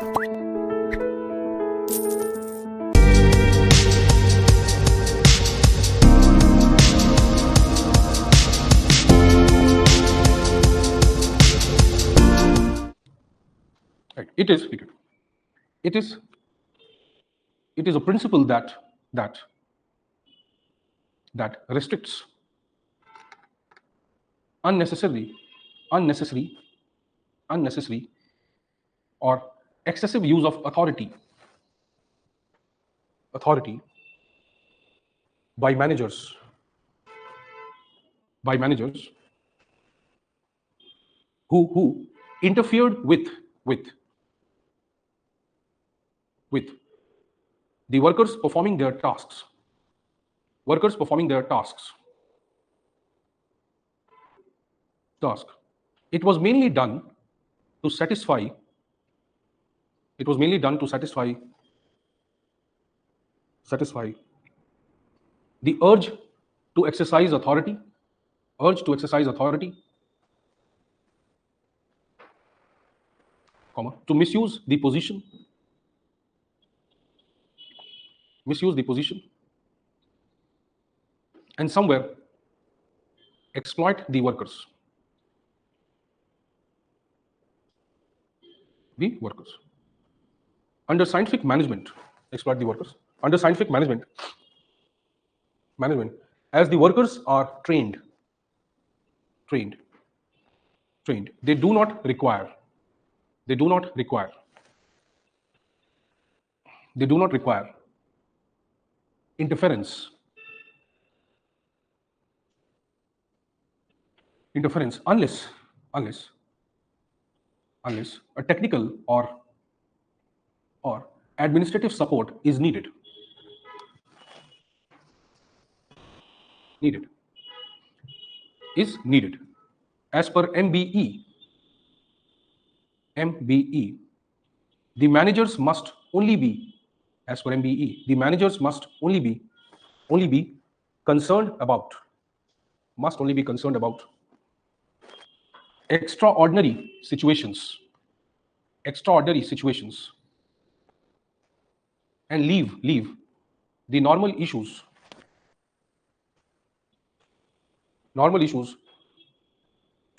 Right. It is a principle that restricts unnecessary or excessive use of authority by managers who interfered with the workers performing their tasks. It was mainly done to satisfy the urge to exercise authority, to misuse the position, and somewhere exploit the workers. Under scientific management, exploit the workers. Under scientific management, as the workers are trained, they do not require interference unless a technical or administrative support is needed. As per MBE, the managers must only be, as per MBE, the managers must only be concerned about extraordinary situations and leave the normal issues to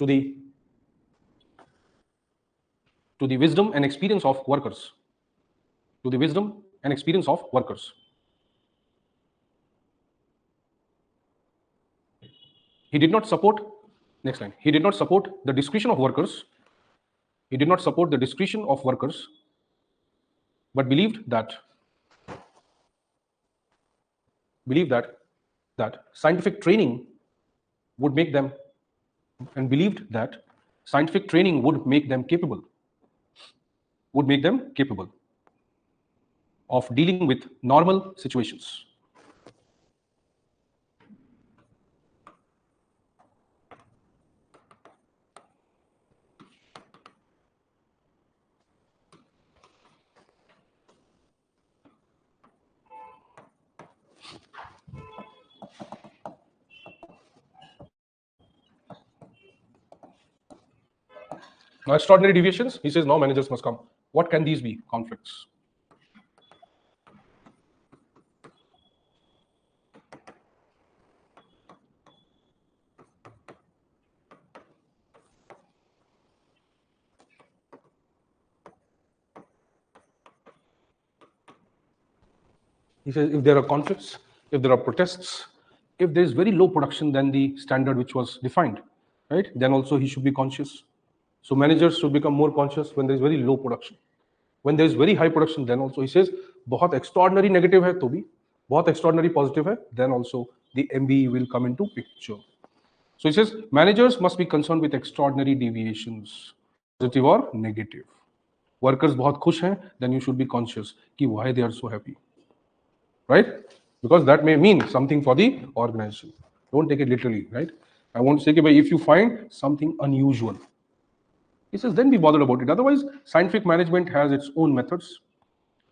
the wisdom and experience of workers. He did not support, next line, he did not support the discretion of workers. But believed that scientific training would make them capable of dealing with normal situations. Now, extraordinary deviations, he says now managers must come. What can these be? Conflicts. He says if there are conflicts, if there are protests, if there is very low production than the standard which was defined, right, then also he should be conscious. So managers should become more conscious when there is very low production. When there is very high production, then also he says, बहुत extraordinary negative है तो भी, बहुत extraordinary positive है, then also the MBE will come into picture. So he says managers must be concerned with extraordinary deviations, positive or negative. Workers बहुत खुश हैं, then you should be conscious कि why they are so happy, right? Because that may mean something for the organization. Don't take it literally, right? I want to say that if you find something unusual, he says, then be bothered about it. Otherwise, scientific management has its own methods.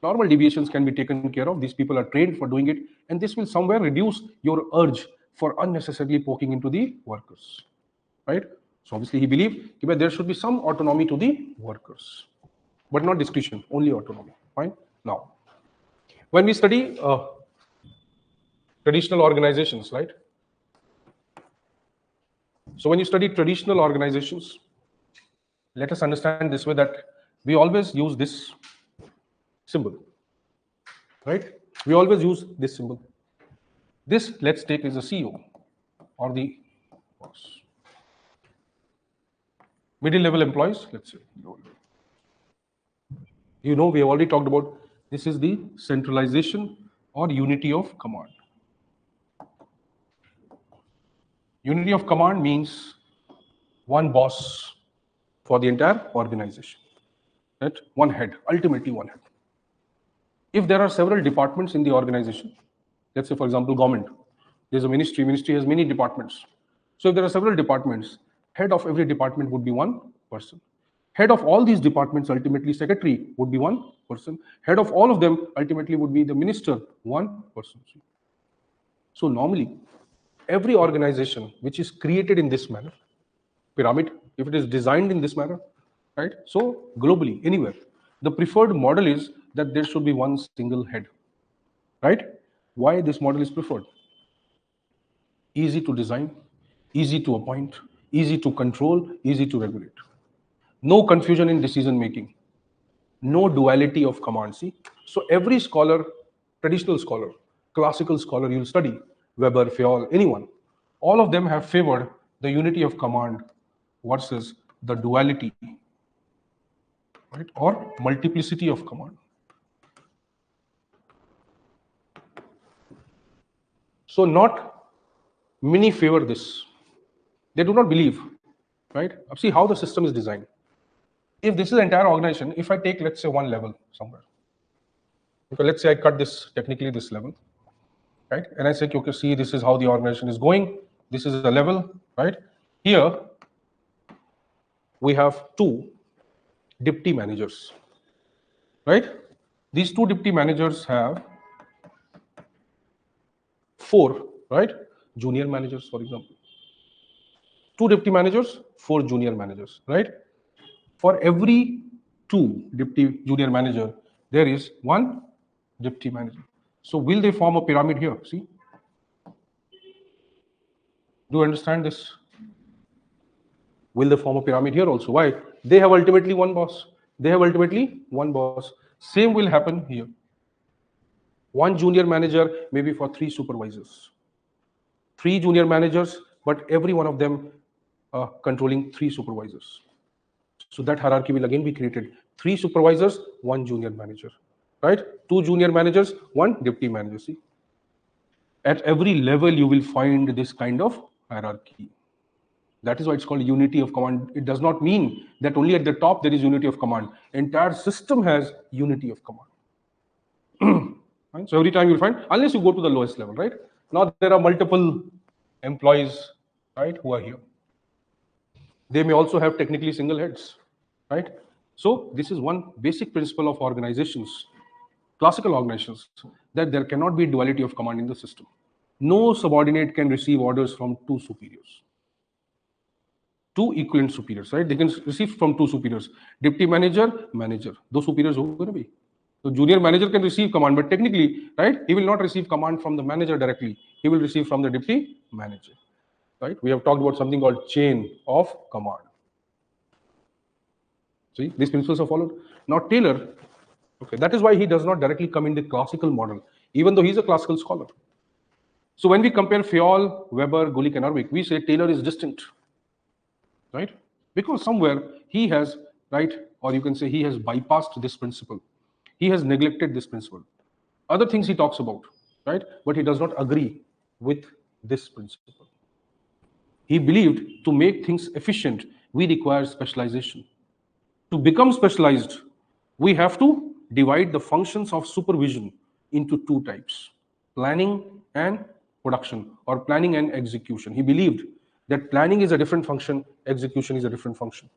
Normal deviations can be taken care of. These people are trained for doing it, and this will somewhere reduce your urge for unnecessarily poking into the workers, right? So obviously he believed that there should be some autonomy to the workers. but not discretion, only autonomy. Fine. Now, when we study traditional organizations, right? So when you study traditional organizations, let us understand this way that we always use this symbol, right? We always use this symbol. This, let's take as a CEO or the boss. Middle level employees, let's say. You know, we have already talked about this is the centralization or unity of command. Unity of command means one boss for the entire organization, right? One head, ultimately one head. If there are several departments in the organization, let's say for example government, there's a ministry has many departments. So if there are several departments, head of every department would be one person. Head of all these departments, ultimately secretary, would be one person. Head of all of them ultimately would be the minister, one person. So normally every organization which is created in this manner, pyramid, if it is designed in this manner, right? So globally, anywhere, the preferred model is that there should be one single head, right? Why this model is preferred? Easy to design, easy to appoint, easy to control, easy to regulate. No confusion in decision making, no duality of command. See, so every scholar, traditional scholar, classical scholar you'll study, Weber, Fayol, anyone, all of them have favored the unity of command versus the duality, right, or multiplicity of command. So not many favor this. They do not believe, right? See how the system is designed. If this is the entire organization, if I take, let's say, one level somewhere, okay, let's say I cut this, technically this level, right? And I say, okay, see, this is how the organization is going. This is the level, right? Here, we have two deputy managers, right? These two deputy managers have four, right? Junior managers, for example. Two deputy managers, four junior managers, right? For every two deputy junior manager, there is one deputy manager. So will they form a pyramid here? See? Do you understand this? Will they form a pyramid here also? Why? They have ultimately one boss. They have ultimately one boss. Same will happen here. One junior manager maybe for three supervisors. Three junior managers, but every one of them controlling three supervisors. So that hierarchy will again be created. Three supervisors, one junior manager, right? Two junior managers, one deputy manager. See, at every level you will find this kind of hierarchy. That is why it's called unity of command. It does not mean that only at the top there is unity of command. Entire system has unity of command. Right? So every time you'll find, unless you go to the lowest level, right? Now there are multiple employees, right, who are here. They may also have technically single heads, right? So this is one basic principle of organizations, classical organizations, that there cannot be duality of command in the system. No subordinate can receive orders from two superiors. Two equivalent superiors, right? They can receive from two superiors. Deputy manager, manager. Those superiors who are going to be. So junior manager can receive command, but technically, right, he will not receive command from the manager directly. He will receive from the deputy manager, right? We have talked about something called chain of command. See, these principles are followed. Now Taylor, okay, that is why he does not directly come in the classical model, even though he's a classical scholar. So when we compare Fayol, Weber, Gulick, and Urwick, we say Taylor is distinct, right? Because somewhere he has, right, or you can say he has bypassed this principle. He has neglected this principle. Other things he talks about, right? But he does not agree with this principle. He believed to make things efficient, we require specialization. To become specialized, we have to divide the functions of supervision into two types, planning and production, or planning and execution. He believed that planning is a different function, execution is a different function.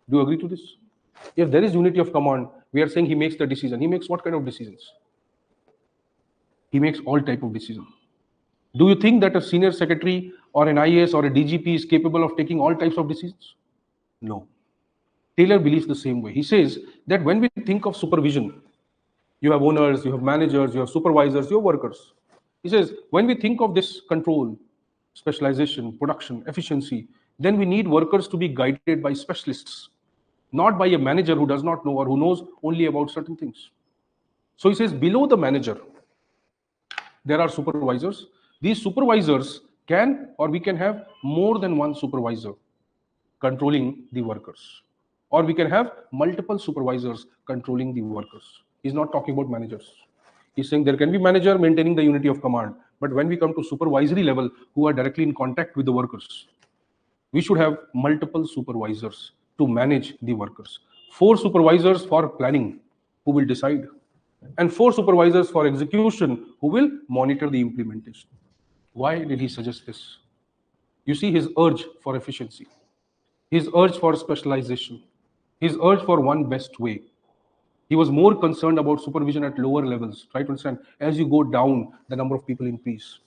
Do you agree to this? If there is unity of command, we are saying he makes the decision. He makes what kind of decisions? He makes all type of decisions. Do you think that a senior secretary or an IAS or a DGP is capable of taking all types of decisions? No. Taylor believes the same way. He says that when we think of supervision, you have owners, you have managers, you have supervisors, you have workers. He says, when we think of this control, specialization, production, efficiency, then we need workers to be guided by specialists, not by a manager who does not know or who knows only about certain things. So he says, below the manager, there are supervisors. These supervisors can, or we can have more than one supervisor controlling the workers, or we can have multiple supervisors controlling the workers. He's not talking about managers. He's saying there can be manager maintaining the unity of command, but when we come to supervisory level who are directly in contact with the workers, we should have multiple supervisors to manage the workers. 4 supervisors for planning who will decide, and 4 supervisors for execution who will monitor the implementation. Why did he suggest this? You see his urge for efficiency, his urge for specialization, his urge for one best way. He was more concerned about supervision at lower levels. Try to understand, as you go down, the number of people increase.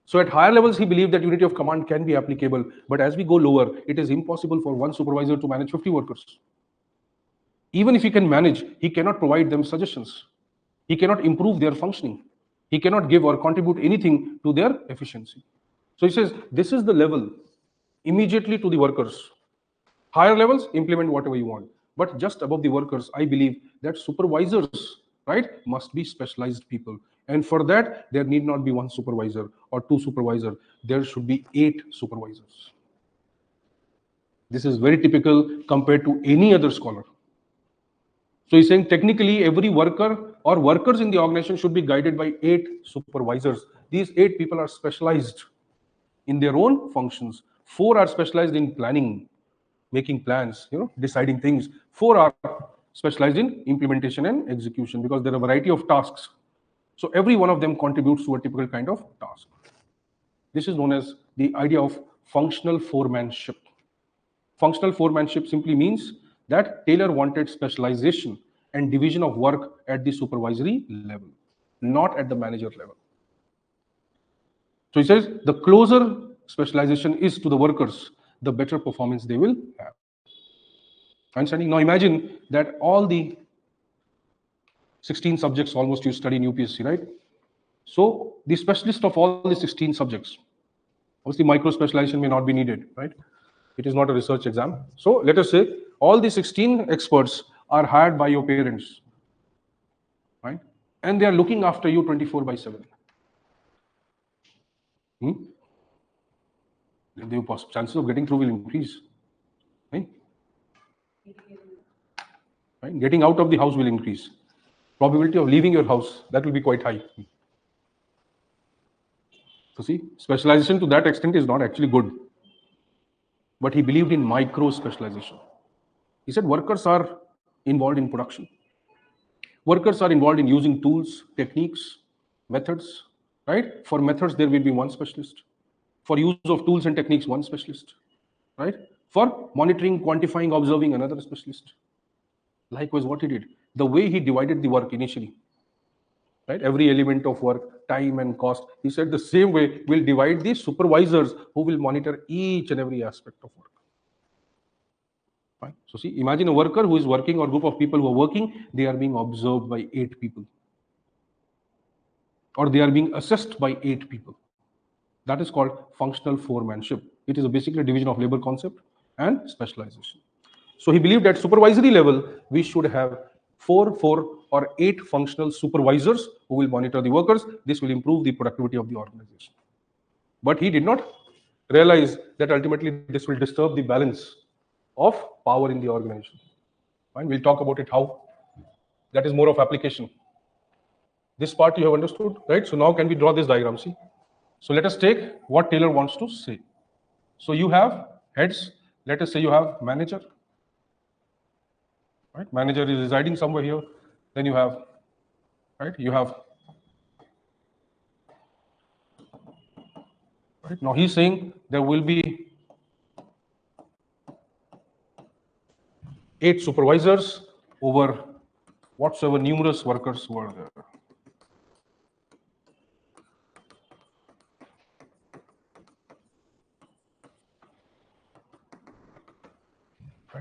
So at higher levels, he believed that unity of command can be applicable, but as we go lower, it is impossible for one supervisor to manage 50 workers. Even if he can manage, he cannot provide them suggestions. He cannot improve their functioning. He cannot give or contribute anything to their efficiency. So he says, this is the level immediately to the workers. Higher levels, implement whatever you want. But just above the workers, I believe that supervisors, right, must be specialized people. And for that, there need not be one supervisor or 2 supervisors. There should be 8 supervisors. This is very typical compared to any other scholar. So he's saying technically every worker or workers in the organization should be guided by 8 supervisors. These 8 people are specialized in their own functions. 4 are specialized in planning, making plans, deciding things. 4 are specialized in implementation and execution because there are a variety of tasks. So every one of them contributes to a typical kind of task. This is known as the idea of functional foremanship. Functional foremanship simply means that Taylor wanted specialization and division of work at the supervisory level, not at the manager level. So he says the closer specialization is to the workers, the better performance they will have. Understanding? Now imagine that all the 16 subjects almost you study in UPSC, right? So the specialist of all the 16 subjects, obviously micro specialization may not be needed, right? It is not a research exam. So let us say all the 16 experts are hired by your parents, right? And they are looking after you 24/7. The chances of getting through will increase, right? Right? Getting out of the house will increase. Probability of leaving your house, that will be quite high. So see, specialization to that extent is not actually good. But he believed in micro specialization. He said workers are involved in production. Workers are involved in using tools, techniques, methods, right? For methods, there will be one specialist. For use of tools and techniques, one specialist, right? For monitoring, quantifying, observing, another specialist. Likewise, what he did, the way he divided the work initially, right? Every element of work, time and cost, he said the same way we'll divide the supervisors who will monitor each and every aspect of work. Fine. So see, imagine a worker who is working or group of people who are working, they are being observed by 8 people. Or they are being assessed by 8 people. That is called functional foremanship. It is basically a division of labor concept and specialization. So he believed at supervisory level, we should have 4 or 8 functional supervisors who will monitor the workers. This will improve the productivity of the organization. But he did not realize that ultimately this will disturb the balance of power in the organization. Fine, we'll talk about it how. That is more of application. This part you have understood, right? So now can we draw this diagram, see? So let us take what Taylor wants to say. So you have heads, let us say you have manager, right? Manager is residing somewhere here. Then you have, right? You have, right? Now he's saying there will be 8 supervisors over whatsoever numerous workers were there.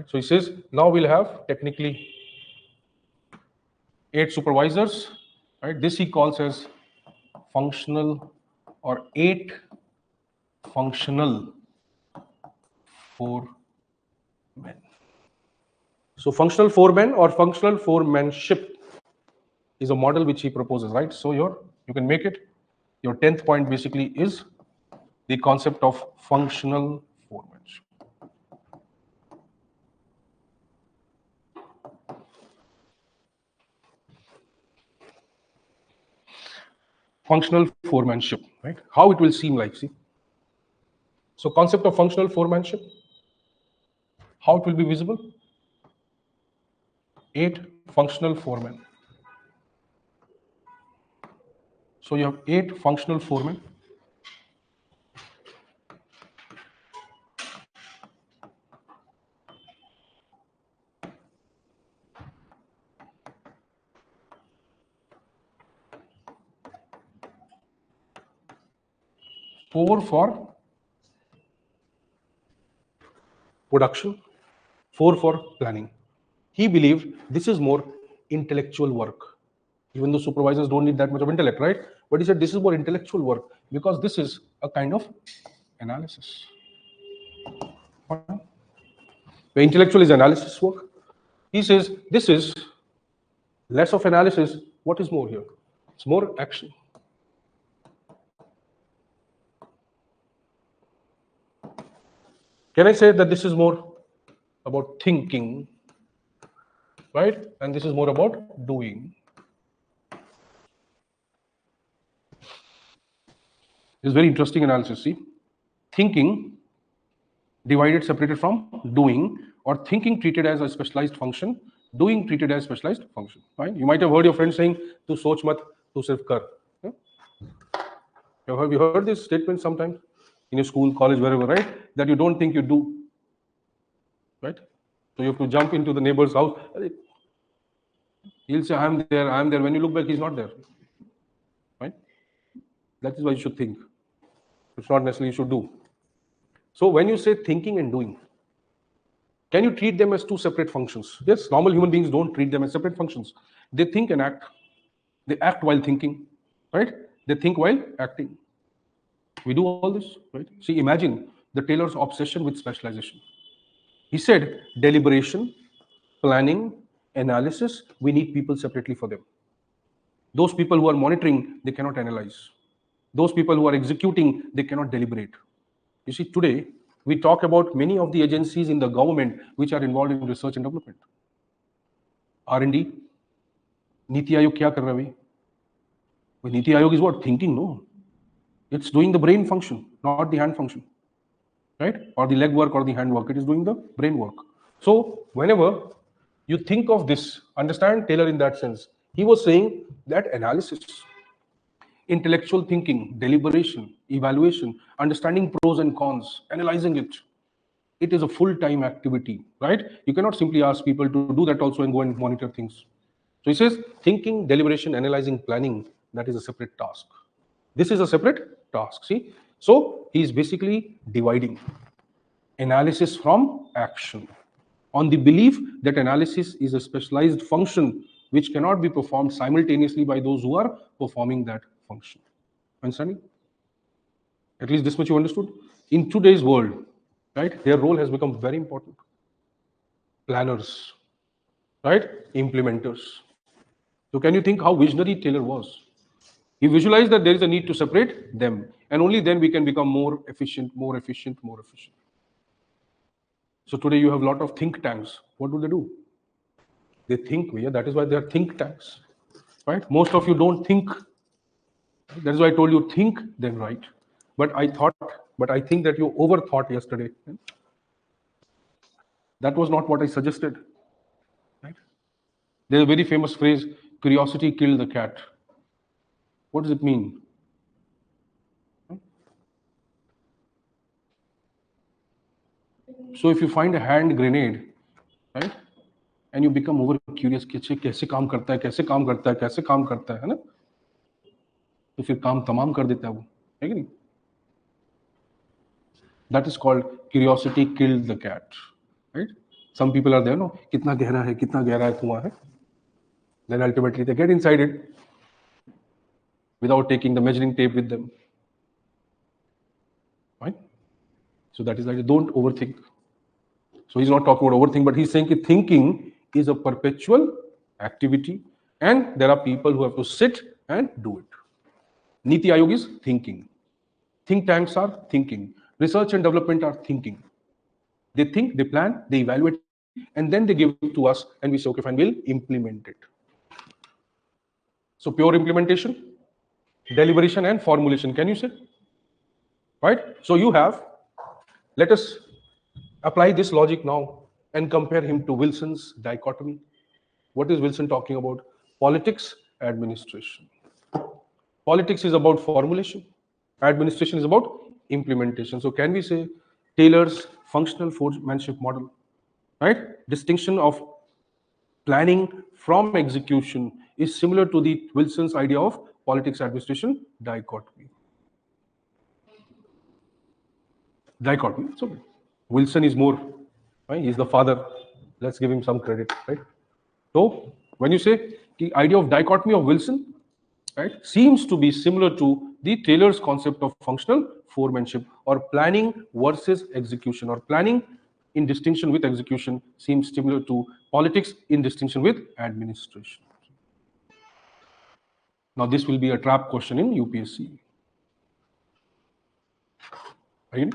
right? So he says now we'll have technically 8 supervisors, right? This he calls as functional or 8 functional foremen. So functional foremen or functional foremanship is a model which he proposes, right? So you can make it. Your 10th point basically is the concept of functional foremanship. Functional foremanship, right? How it will seem like, see. So concept of functional foremanship, how it will be visible? 8 functional foremen. So you have 8 functional foremen. Four for production, 4 for planning. He believed this is more intellectual work. Even though supervisors don't need that much of intellect, right? But he said this is more intellectual work because this is a kind of analysis. The intellectual is analysis work. He says this is less of analysis. What is more here? It's more action. Can I say that this is more about thinking, right? And this is more about doing. It's very interesting analysis. See, thinking divided, separated from doing, or thinking treated as a specialized function, doing treated as specialized function. Right? You might have heard your friend saying, "Tu soch mat, tu sirf kar." Yeah? Have you heard this statement sometimes in your school, college, wherever, right? That you don't think, you do. Right? So you have to jump into the neighbor's house. He'll say, "I'm there, I'm there." When you look back, he's not there. Right? That is why you should think. It's not necessarily you should do. So when you say thinking and doing, can you treat them as two separate functions? Yes, normal human beings don't treat them as separate functions. They think and act. They act while thinking, right? They think while acting. We do all this, right? See, imagine the Taylor's obsession with specialization. He said deliberation, planning, analysis, we need people separately for them. Those people who are monitoring, they cannot analyze. Those people who are executing, they cannot deliberate. You see, today, we talk about many of the agencies in the government which are involved in research and development. R&D, Niti Aayog kya kar raha hai? Niti Aayog is what? Thinking, no. It's doing the brain function, not the hand function, right? Or the leg work or the hand work. It is doing the brain work. So whenever you think of this, understand Taylor in that sense. He was saying that analysis, intellectual thinking, deliberation, evaluation, understanding pros and cons, analyzing it, it is a full-time activity, right? You cannot simply ask people to do that also and go and monitor things. So he says thinking, deliberation, analyzing, planning, that is a separate task. This is a separate task, see? So he is basically dividing analysis from action on the belief that analysis is a specialized function which cannot be performed simultaneously by those who are performing that function. Understanding? At least this much you understood? In today's world, right, their role has become very important. Planners, right, implementers. So can you think how visionary Taylor was? He visualized that there is a need to separate them, and only then we can become more efficient, more efficient, more efficient. So today you have a lot of think tanks. What do? They think, yeah, that is why they are think tanks, right? Most of you don't think. That is why I told you think, then write. But I think that you overthought yesterday. That was not what I suggested. Right? There's a very famous phrase, curiosity killed the cat. What does it mean? So if you find a hand grenade, right, and you become over curious, कैसे काम करता है, कैसे काम करता है, कैसे काम करता है ना? तो फिर काम तमाम कर देता है वो, है कि नहीं? That is called curiosity killed the cat, right? Some people are there, no, कितना गहरा है कुआं है. Then ultimately they get inside it without taking the measuring tape with them. Right? So that is why don't overthink. So he's not talking about overthink, but he's saying that thinking is a perpetual activity, and there are people who have to sit and do it. Niti Ayog is thinking. Think tanks are thinking. Research and development are thinking. They think, they plan, they evaluate, and then they give it to us, and we say, okay, fine, we'll implement it. So pure implementation, deliberation, and formulation. Can you say? Right? So you have, let us apply this logic now and compare him to Wilson's dichotomy. What is Wilson talking about? Politics, administration. Politics is about formulation. Administration is about implementation. So can we say Taylor's functional foremanship model, right? Distinction of planning from execution is similar to the Wilson's idea of politics administration dichotomy. So Wilson is more, right? He's the father. Let's give him some credit, right? So when you say the idea of dichotomy of Wilson, right, seems to be similar to the Taylor's concept of functional foremanship, or planning versus execution, or planning in distinction with execution seems similar to politics in distinction with administration. Now this will be a trap question in UPSC. Right?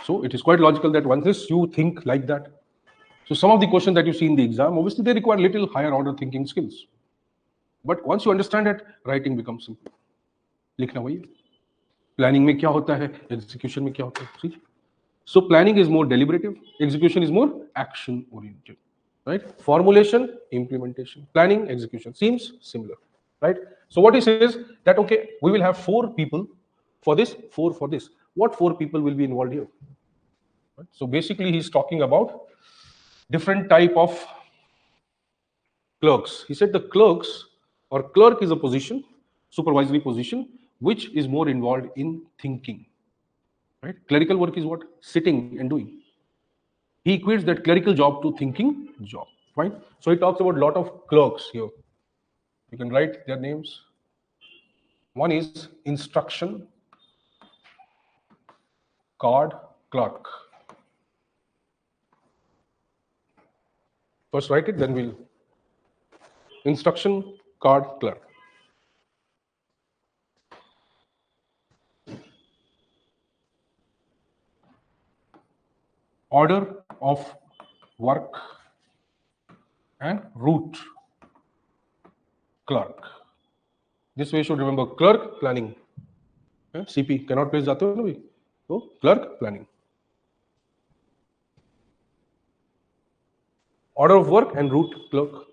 So it is quite logical that once you think like that, so some of the questions that you see in the exam, obviously they require little higher order thinking skills. But once you understand it, writing becomes simple. लिखना वही है. Planning में क्या होता है, execution में क्या होता है. See? So planning is more deliberative, execution is more action oriented. Right? Formulation, implementation, planning, execution seems similar. Right? So what he says that, okay, we will have 4 people for this, 4 for this. What 4 people will be involved here? Right? So basically he's talking about different type of clerks. He said the clerks, or clerk is a position, supervisory position, which is more involved in thinking. Right? Clerical work is what? Sitting and doing. He equates that clerical job to thinking job. Right? So he talks about a lot of clerks here. You can write their names. One is instruction card clerk. First write it, then we'll. Instruction card clerk. Order of work and route clerk. This way you should remember clerk, planning. CP cannot place जाते हो ना भाई. So clerk, planning. Order of work and route clerk.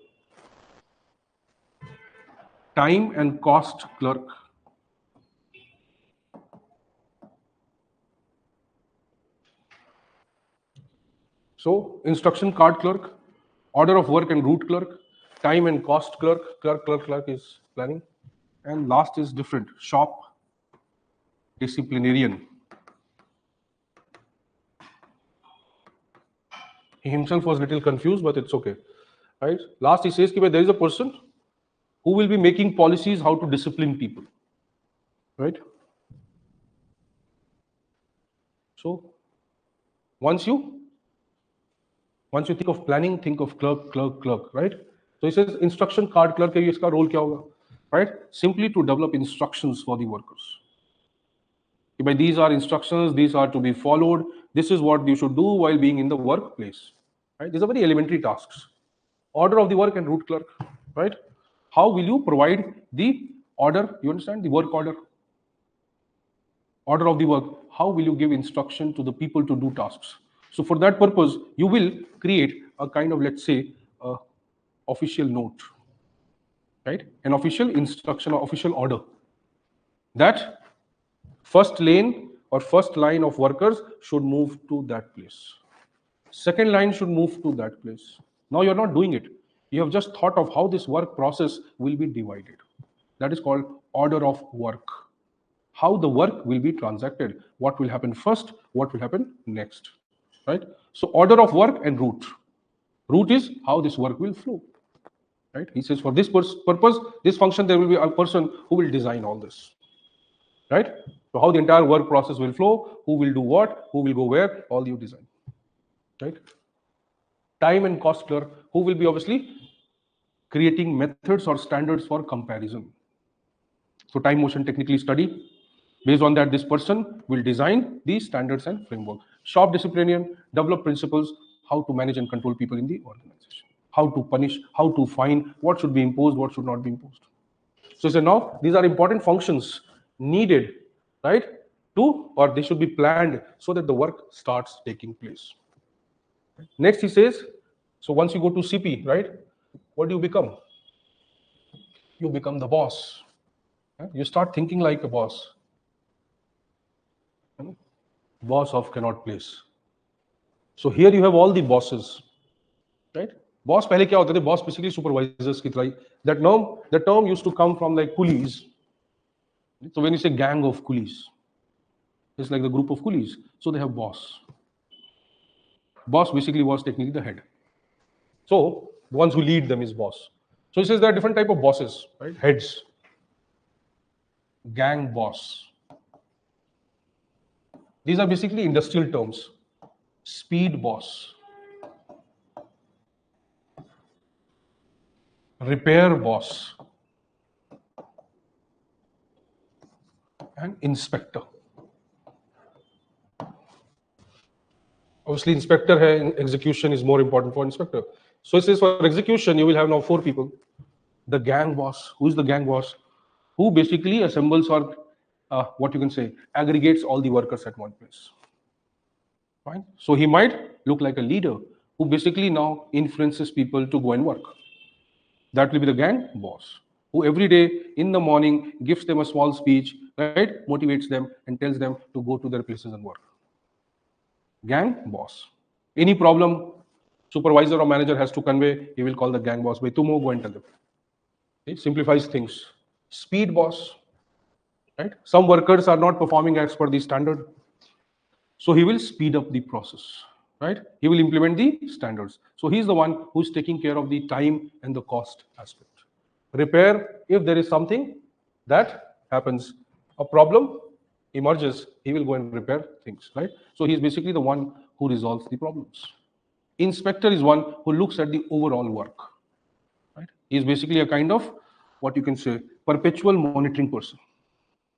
Time and cost clerk. So instruction card clerk, order of work and route clerk, time and cost clerk, clerk is planning, and last is different, shop disciplinarian. He himself was a little confused, but it's okay. Right? Last he says that there is a person who will be making policies how to discipline people. Right? So once you think of planning, think of clerk, right? So he says instruction card clerk, iska role kya hoga? Right? Simply to develop instructions for the workers. These are instructions, these are to be followed, this is what you should do while being in the workplace. Right? These are very elementary tasks. Order of the work and route clerk. Right? How will you provide the order? You understand? The work order. Order of the work. How will you give instruction to the people to do tasks? So for that purpose, you will create a kind of, let's say, official note, right? An official instruction or official order that first lane or first line of workers should move to that place. Second line should move to that place. Now you're not doing it. You have just thought of how this work process will be divided. That is called order of work. How the work will be transacted. What will happen first? What will happen next? Right? So order of work and route. Route is how this work will flow. Right? He says for this purpose, this function, there will be a person who will design all this. Right? So how the entire work process will flow, who will do what, who will go where, all you design. Right? Time and cost clerk, who will be obviously creating methods or standards for comparison. So time motion technically study. Based on that, this person will design these standards and framework. Shop disciplinarian, develop principles, how to manage and control people in the organization. How to punish, how to fine, what should be imposed, what should not be imposed. So now these are important functions needed, right, to, or they should be planned so that the work starts taking place. Next he says, so once you go to CP, right, what do you become? You become the boss. You start thinking like a boss. Boss of cannot place. So here you have all the bosses, right? Boss पहले क्या होते थे? Boss basically supervisors की तरह. That term used to come from like coolies. So when you say gang of coolies, it's like the group of coolies. So they have boss. Boss basically was technically the head. So the ones who lead them is boss. So he says there are different type of bosses, right? Heads. Gang boss. These are basically industrial terms. Speed boss. Repair boss. And inspector. Obviously, inspector hai, execution is more important for inspector. So it says for execution, you will have now 4 people. The gang boss. Who is the gang boss? Who basically assembles or what you can say, aggregates all the workers at one place. Fine. So he might look like a leader who basically now influences people to go and work. That will be the gang boss, who every day in the morning gives them a small speech, right, motivates them and tells them to go to their places and work. Gang boss. Any problem, supervisor or manager has to convey, he will call the gang boss. By tomorrow, go and tell them. It simplifies things. Speed boss. Right? Some workers are not performing as per the standard. So he will speed up the process. Right? He will implement the standards. So he's the one who's taking care of the time and the cost aspect. Repair, if there is something that happens, a problem emerges, he will go and repair things, right? So he's basically the one who resolves the problems. Inspector is one who looks at the overall work, right? He is basically a kind of, what you can say, perpetual monitoring person.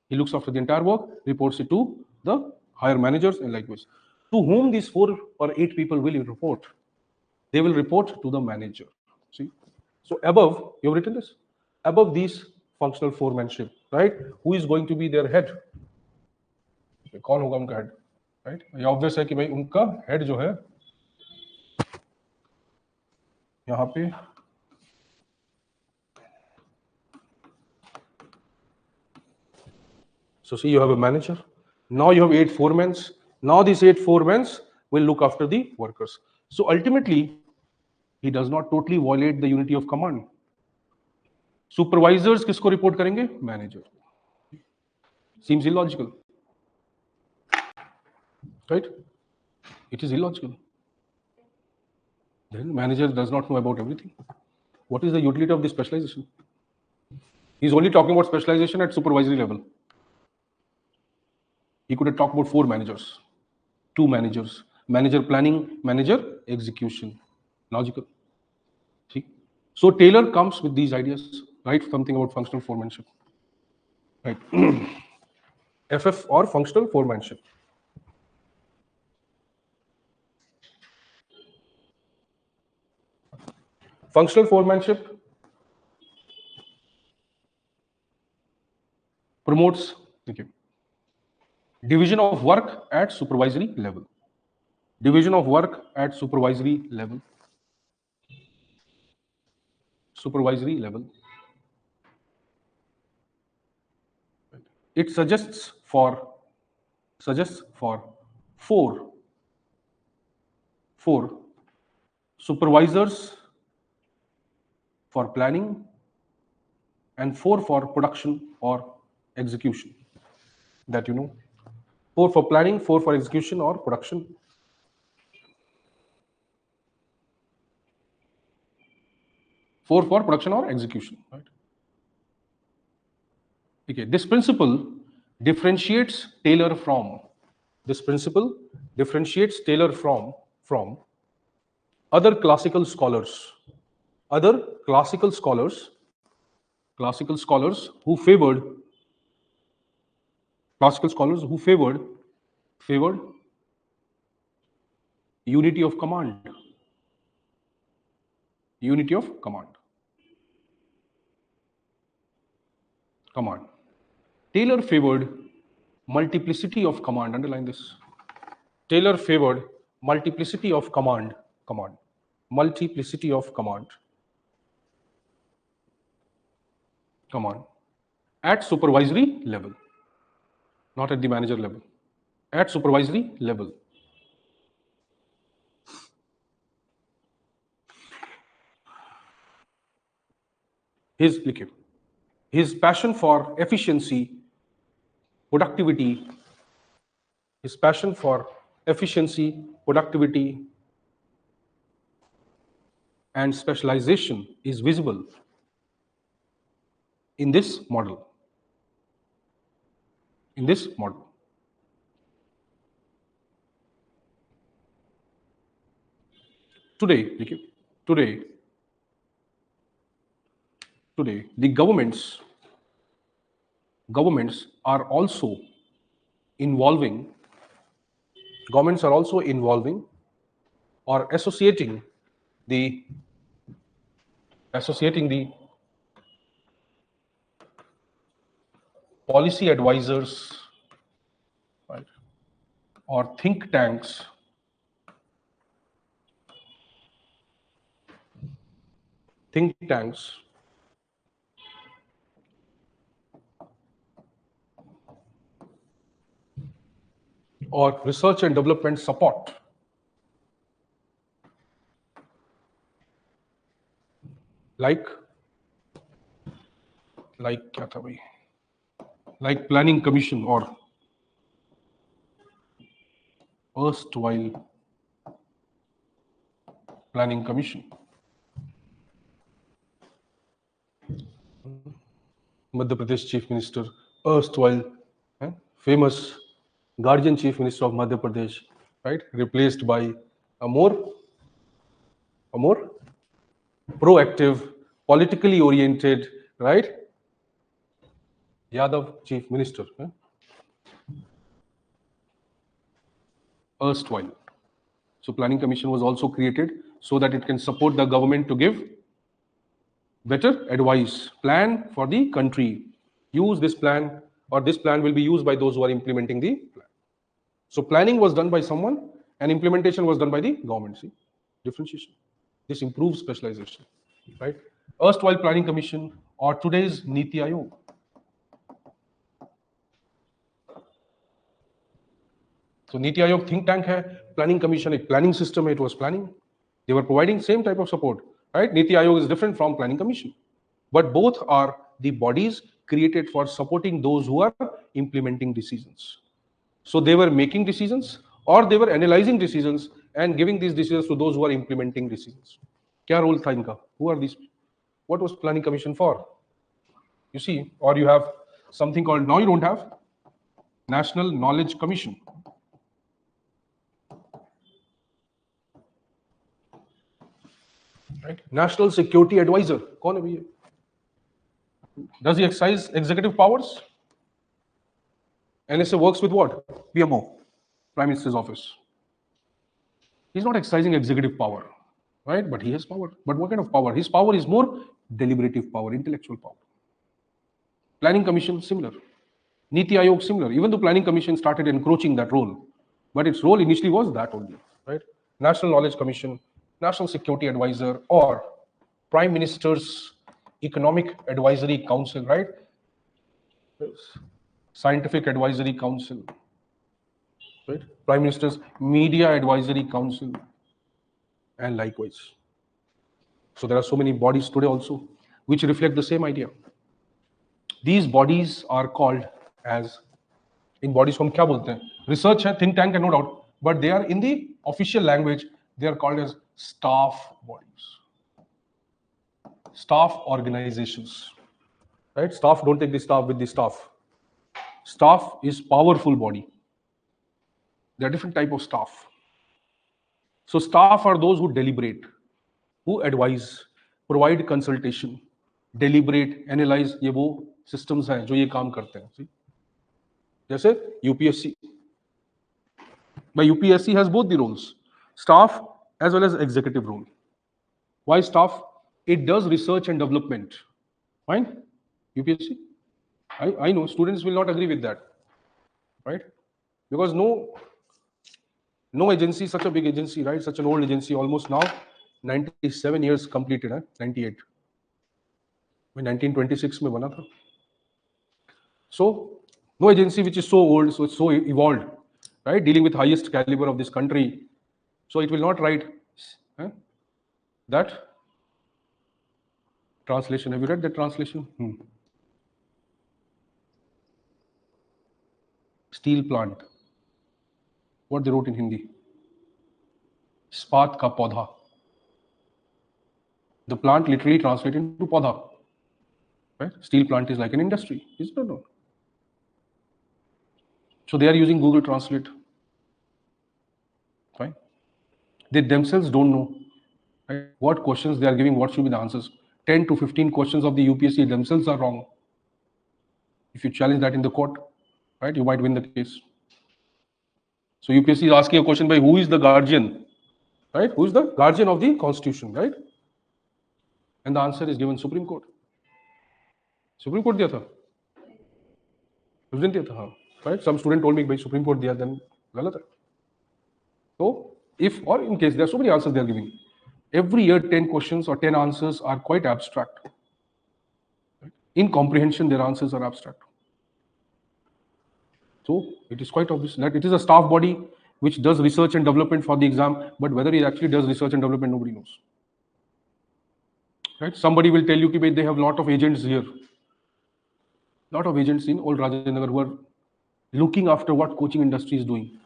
He looks after the entire work, reports it to the higher managers and likewise. To whom these 4 or 8 people will report? They will report to the manager. See? So above, you have written this, above these functional foremanship, right? Who is going to be their head? कौन होगा उनका head, right? ये obvious है कि भाई उनका head जो है यहाँ पे so see, you have a manager, now you have 8 foremen. Now these 8 foremen will look after the workers. So ultimately he does not totally violate the unity of command. Supervisors किसको report करेंगे? Manager. Seems illogical, right? It is illogical. Then manager does not know about everything. What is the utility of this specialization? He's only talking about specialization at supervisory level. He could have talked about 4 managers, 2 managers, manager planning, manager execution. Logical. See? So Taylor comes with these ideas, right? Something about functional foremanship, right? FF or functional foremanship. Functional foremanship promotes division of work at supervisory level. Division of work at supervisory level. Supervisory level. It suggests for 4 supervisors for planning and 4 for production or execution. That 4 for planning, 4 for execution or production. 4 for production or execution, right? Okay, this principle differentiates Taylor from from other classical scholars, other classical scholars who favored favored unity of command. Unity of command. Taylor favored multiplicity of command. Underline this. Taylor favored multiplicity of command. Multiplicity of command at supervisory level, not at the manager level. At supervisory level. His passion for efficiency, productivity, and specialization is visible in this model. Today, the governments are also involving or associating the policy advisors, right, or think tanks or research and development support, like planning commission or erstwhile planning commission. Madhya Pradesh Chief Minister, erstwhile famous Guardian Chief Minister of Madhya Pradesh, right, replaced by a more proactive, politically oriented, right, Yadav Chief Minister. Erstwhile. So planning commission was also created so that it can support the government to give better advice, plan for the country, use this plan, or this plan will be used by those who are implementing the plan. So planning was done by someone and implementation was done by the government. See, differentiation. This improves specialization, right? Erstwhile planning commission or today's Niti Aayog. So Niti Aayog think tank hai, planning commission a planning system, it was planning. They were providing same type of support, right? Niti Aayog is different from planning commission, but both are the bodies created for supporting those who are implementing decisions. So they were making decisions or they were analyzing decisions and giving these decisions to those who are implementing decisions. Kya role tha inka? Who are these? What was planning commission for? You see, or you have something called, now you don't have, National Knowledge Commission. Right? National Security Advisor. कौन है भैया? Does he exercise executive powers? NSA works with what? PMO, Prime Minister's Office. He's not exercising executive power, right? But he has power. But what kind of power? His power is more deliberative power, intellectual power. Planning Commission, similar. Niti Aayog, similar. Even though Planning Commission started encroaching that role, but its role initially was that only, right? National Knowledge Commission, National Security Advisor, or Prime Minister's Economic Advisory Council, right? Scientific Advisory Council, right? Prime Minister's Media Advisory Council, and likewise. So there are so many bodies today also which reflect the same idea. These bodies are called as, in bodies को हम क्या बोलते हैं? Research है, think tank है, no doubt, but they are in the official language, they are called as staff bodies. staff organizations, right? Staff, don't take the staff with the staff. Staff is powerful body. There are different type of staff. So staff are those who deliberate, who advise, provide consultation, deliberate, analyze. ये वो systems हैं जो ये काम करते हैं. See? जैसे UPSC. But UPSC has both the roles, staff as well as executive role. Why staff? It does research and development. Fine? UPSC? I know students will not agree with that, right? Because no agency, such a big agency, right? Such an old agency, almost now 97 years completed, 98. मैं 1926 में बना था. So no agency which is so old, so it's so evolved, right? Dealing with highest caliber of this country, so it will not write that translation. Have you read that translation? Steel plant. What they wrote in Hindi? Ispat ka paudha. The plant literally translated into paudha. Right? Steel plant is like an industry, is it or not? So they are using Google Translate. Fine. They themselves don't know, right, what questions they are giving, what should be the answers. 10 to 15 questions of the UPSC themselves are wrong. If you challenge that in the court, right, you might win the case. So UPSC is asking a question by who is the guardian, right? Who is the guardian of the constitution, right? And the answer is given Supreme Court. Supreme Court दिया था. President दिया था, हाँ. Right? Some student told me by Supreme Court दिया, then गलत है. So if, or in case there are so many answers they are giving, every year 10 questions or 10 answers are quite abstract. In comprehension, their answers are abstract. So it is quite obvious that it is a staff body which does research and development for the exam, but whether it actually does research and development, nobody knows. Right? Somebody will tell you that they have a lot of agents here. Lot of agents in old Rajendra who are looking after what coaching industry is doing.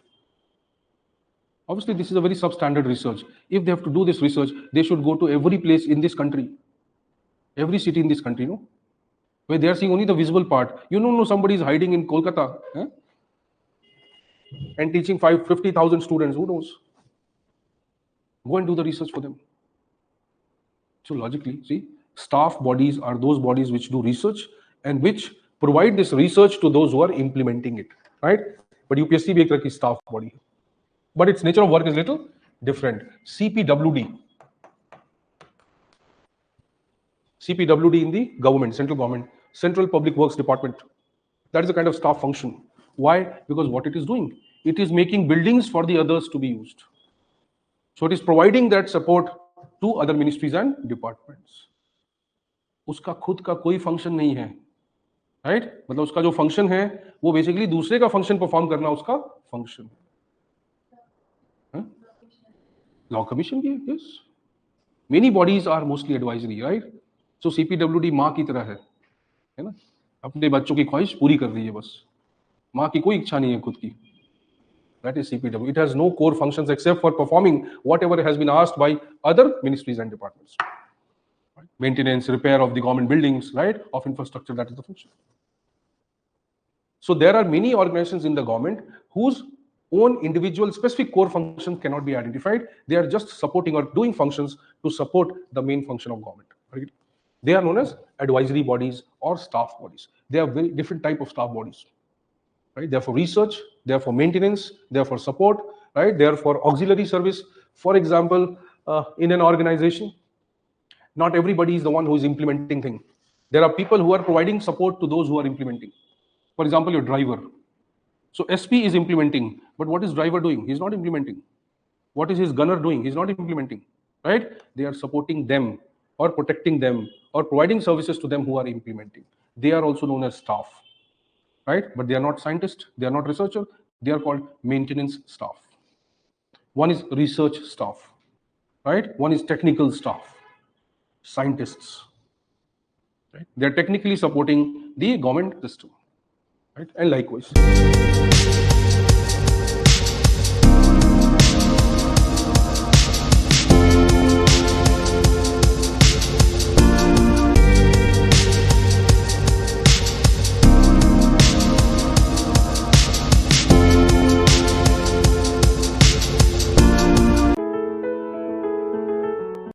Obviously, this is a very substandard research. If they have to do this research, they should go to every place in this country, every city in this country, no? Where they are seeing only the visible part. You don't know somebody is hiding in Kolkata and teaching 50,000 students. Who knows? Go and do the research for them. So logically, see, staff bodies are those bodies which do research and which provide this research to those who are implementing it, right? But UPSC भी एक तरह की staff body, but its nature of work is little different. CPWD in the government, central government, Central Public Works Department. That is the kind of staff function. Why? Because what it is doing, it is making buildings for the others to be used. So it is providing that support to other ministries and departments. उसका खुद का कोई function नहीं है, right? मतलब उसका जो function है वो बेसिकली दूसरे का फंक्शन परफॉर्म करना उसका फंक्शन है. लॉ कमीशन की, yes. Many bodies are mostly advisory, right? So CPWD माँ की तरह है ना? अपने बच्चों की ख्वाहिश पूरी कर रही है बस. माँ की कोई इच्छा नहीं है खुद की. That is CPW. It has no core functions except for performing whatever has been asked by other ministries and departments. Right? Maintenance, repair of the government buildings, right? Of infrastructure, that is the function. So there are many organizations in the government whose own individual specific core functions cannot be identified. They are just supporting or doing functions to support the main function of government. Right? They are known as advisory bodies or staff bodies. They are very different type of staff bodies. Right? They are for research, they are for maintenance, they are for support, right? They are for auxiliary service. For example, in an organization, not everybody is the one who is implementing things. There are people who are providing support to those who are implementing. For example, your driver. So SP is implementing, but what is driver doing? He is not implementing. What is his gunner doing? He is not implementing, right? They are supporting them or protecting them or providing services to them who are implementing. They are also known as staff. Right? But they are not scientists, they are not researchers, they are called maintenance staff. One is research staff, right? One is technical staff, scientists. Right? They are technically supporting the government system, right? And likewise.